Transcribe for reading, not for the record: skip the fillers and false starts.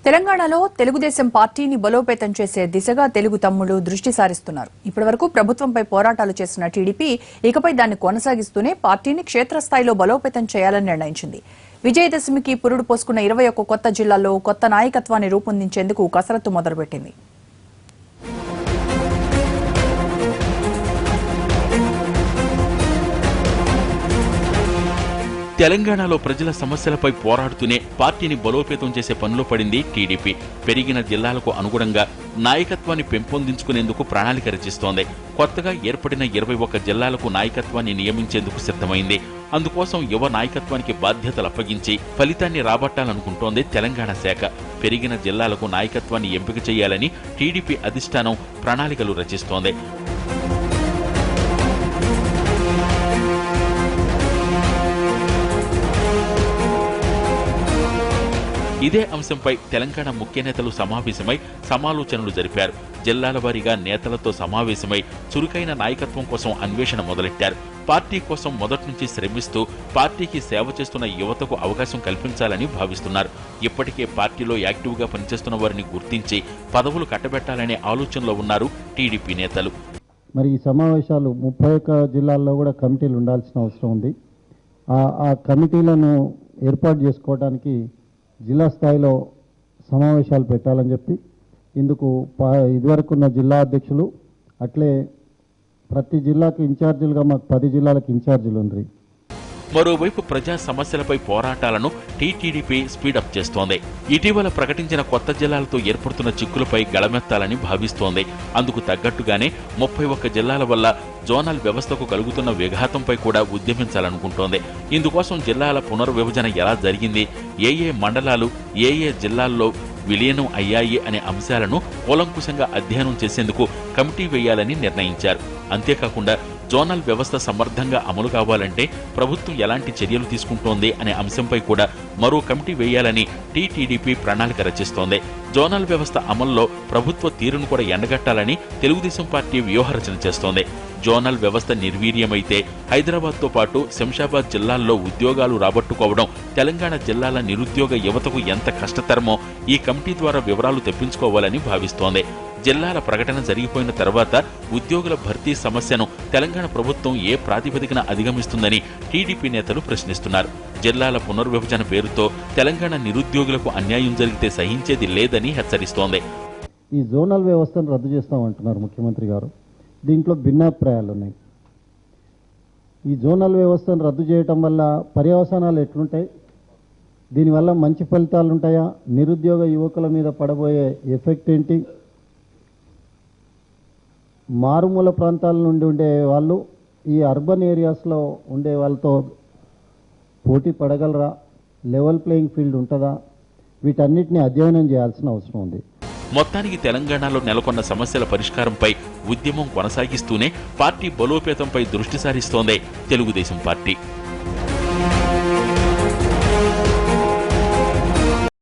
తెలంగాణలో తెలుగుదేశం పార్టీని బలోపేతం చేసే దిశగా తెలుగు తమ్ముళ్లు దృష్టి సారిస్తున్నారు. ఇప్పటివరకు ప్రభుత్వంపై పోరాటాలు చేసిన టీడీపీ ఇకపై దాన్ని కొనసాగిస్తూనే పార్టీని క్షేత్రస్థాయిలో బలోపేతం చేయాలని నిర్ణయించింది. విజయదశమికి పురుడు పోసుకున్న 21 కొత్త జిల్లాల్లో కొత్త నాయకత్వాన్ని రూపొందించేందుకు కసరత్తు మొదలుపెట్టింది. తెలంగాణలో ప్రజల సమస్యలపై పోరాడుతూనే పార్టీని బలోపేతం చేసే పనిలో పడింది టీడీపీ. పెరిగిన జిల్లాలకు అనుగుణంగా నాయకత్వాన్ని పెంపొందించుకునేందుకు ప్రణాళిక రచిస్తోంది. కొత్తగా ఏర్పడిన 21 జిల్లాలకు నాయకత్వాన్ని నియమించేందుకు సిద్ధమైంది. అందుకోసం యువ నాయకత్వానికి బాధ్యతలు అప్పగించి ఫలితాన్ని రాబట్టాలనుకుంటోంది తెలంగాణ శాఖ. పెరిగిన జిల్లాలకు నాయకత్వాన్ని ఎంపిక చేయాలని టీడీపీ అధిష్టానం ప్రణాళికలు రచిస్తోంది. ఇదే అంశంపై తెలంగాణ ముఖ్య నేతలు సమావేశమై సమాలోచనలు జరిపారు. జిల్లాల వారీగా నేతలతో సమావేశమై చురుకైన నాయకత్వం కోసం అన్వేషణ మొదలెట్టారు. పార్టీ కోసం మొదటి నుంచి శ్రమిస్తూ పార్టీకి సేవ చేస్తున్న యువతకు అవకాశం కల్పించాలని భావిస్తున్నారు. ఇప్పటికే పార్టీలో యాక్టివ్గా పనిచేస్తున్న వారిని గుర్తించి పదవులు కట్టబెట్టాలనే ఆలోచనలో ఉన్నారు టీడీపీ నేతలు. మరి ఈ సమావేశాలు 31 జిల్లాల్లో కూడా కమిటీలు ఉండాల్సిన అవసరం ఉంది. ఆ కమిటీలను ఏర్పాటు చేసుకోవడానికి జిల్లా స్థాయిలో సమావేశాలు పెట్టాలని చెప్పి ఇందుకు ఇదివరకున్న జిల్లా అధ్యక్షులు అట్లే ప్రతి జిల్లాకు ఇన్ఛార్జీలుగా మాకు 10 జిల్లాలకు ఇన్ఛార్జీలు ఉంది. మరోవైపు ప్రజా సమస్యలపై పోరాటాలను టీటీడీపీ స్పీడప్ చేస్తోంది. ఇటీవల ప్రకటించిన కొత్త జిల్లాలతో ఏర్పడుతున్న చిక్కులపై గళమెత్తాలని భావిస్తోంది. అందుకు తగ్గట్టుగానే 31 జిల్లాల వల్ల జోనల్ వ్యవస్థకు కలుగుతున్న విఘాతంపై కూడా ఉద్యమించాలనుకుంటోంది. ఇందుకోసం జిల్లాల పునర్విభజన ఎలా జరిగింది, ఏ మండలాలు ఏ జిల్లాల్లో విలీనం అయ్యాయి అనే అంశాలను కూలంకుశంగా అధ్యయనం చేసేందుకు కమిటీ వేయాలని నిర్ణయించారు. అంతేకాకుండా జోనల్ వ్యవస్థ సమర్థంగా అమలు కావాలంటే ప్రభుత్వం ఎలాంటి చర్యలు తీసుకుంటోంది అనే అంశంపై కూడా మరో కమిటీ వేయాలని టీటీడీపీ ప్రణాళిక రచిస్తోంది. జోనల్ వ్యవస్థ అమల్లో ప్రభుత్వ తీరును కూడా ఎండగట్టాలని తెలుగుదేశం పార్టీ వ్యూహరచన చేస్తోంది. జోనల్ వ్యవస్థ నిర్వీర్యమైతే హైదరాబాద్తో పాటు శంషాబాద్ జిల్లాల్లో ఉద్యోగాలు రాబట్టుకోవడం తెలంగాణ జిల్లాల నిరుద్యోగ యువతకు ఎంత కష్టతరమో ఈ కమిటీ ద్వారా వివరాలు తెప్పించుకోవాలని భావిస్తోంది. జిల్లాల ప్రకటన జరిగిపోయిన తర్వాత ఉద్యోగుల భర్తీ సమస్యను తెలంగాణ ప్రభుత్వం ఏ ప్రాతిపదికన అధిగమిస్తుందని టీడీపీ నేతలు ప్రశ్నిస్తున్నారు. జిల్లాల పునర్విభజన పేరుతో తెలంగాణ నిరుద్యోగులకు అన్యాయం జరిగితే సహించేది లేదని హెచ్చరిస్తోంది. ఈ జోనల్ వ్యవస్థను రద్దు చేస్తామంటున్నారు ముఖ్యమంత్రి గారు. దీంట్లో భిన్నాభిప్రాయాలు ఉన్నాయి. ఈ జోనల్ వ్యవస్థను రద్దు చేయటం వల్ల పర్యవసానాలు ఎట్లుంటాయి, దీనివల్ల మంచి ఫలితాలు ఉంటాయా, నిరుద్యోగ యువకుల మీద పడబోయే ఎఫెక్ట్ ఏంటి, మారుమూల ప్రాంతాల నుండి ఉండే వాళ్ళు ఈ అర్బన్ ఏరియాస్లో ఉండే వాళ్ళతో పోటీ పడగలరా, లెవెల్ ప్లేయింగ్ ఫీల్డ్ ఉంటుందా, వీటన్నిటిని అధ్యయనం చేయాల్సిన అవసరం ఉంది. మొత్తానికి తెలంగాణలో నెలకొన్న సమస్యల పరిష్కారంపై ఉద్యమం కొనసాగిస్తూనే పార్టీ బలోపేతంపై దృష్టి సారిస్తోంది తెలుగుదేశం పార్టీ.